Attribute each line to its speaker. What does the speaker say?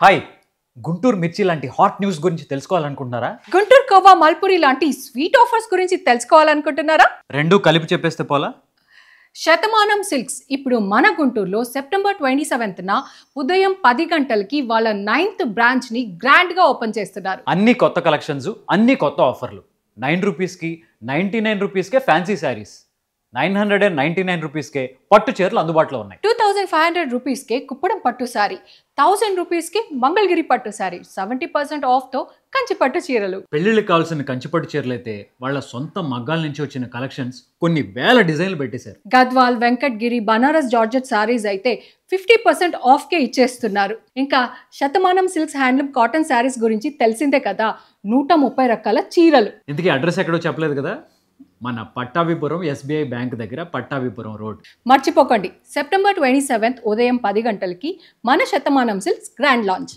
Speaker 1: Hi Guntur మిర్చి లాంటి hot news గురించి తెలుసుకోవాలనుకుంటున్నారా?
Speaker 2: గుంటూరు కోవా మల్పురి లాంటి స్వీట్ ఆఫర్స్ గురించి తెలుసుకోవాలనుకుంటున్నారా?
Speaker 1: రెండు కలిపి చెప్పేస్తే పోలా?
Speaker 2: శతమానం సిల్క్స్ ఇప్పుడు మన గుంటూరులో సెప్టెంబర్ 27న ఉదయం 10 గంటలకి వాళ్ళ 9th బ్రాంచ్ని గ్రాండ్గా ఓపెన్ చేస్తున్నారు.
Speaker 1: అన్ని కొత్త కలెక్షన్స్, అన్ని కొత్త ఆఫర్లు. 9 రూపీస్కి 99 రూపీస్కే ఫ్యాన్సీ శారీస్, 999 రూపీస్కే పట్టు చీరలు అందుబాటులో ఉన్నాయి.
Speaker 2: 2500 రూపీస్కే కుప్పడం పట్టు శారీ, 1000 రూపీస్కి మంగళగిరి పట్టు శారీ, 70% ఆఫ్తో కంచి పట్టు చీరలు.
Speaker 1: పెళ్లిళ్ళకి కావాల్సిన కంచిపట్టు చీరలు అయితే వాళ్ళ సొంత మగ్గాల నుంచి వచ్చిన కలెక్షన్స్ కొన్ని వేల డిజైన్లు పెట్టేశారు.
Speaker 2: గద్వాల్, వెంకట్గిరి, బనారస్ జార్జెట్ శారీస్ అయితే 50% ఆఫ్కే ఇచ్చేస్తున్నారు. ఇంకా Shatamanam silks handloom cotton saris గురించి తెలిసిందే కదా, 130 రకాల చీరలు.
Speaker 1: ఇంతకీ అడ్రస్ ఎక్కడో చెప్పలేదు కదా, మన పట్టాభిపురం ఎస్బీఐ బ్యాంక్ దగ్గర పట్టాభిపురం రోడ్.
Speaker 2: మర్చిపోకండి, సెప్టెంబర్ 27 ఉదయం 10 గంటలకి మన శతమానం సిల్క్స్ గ్రాండ్ లాంచ్.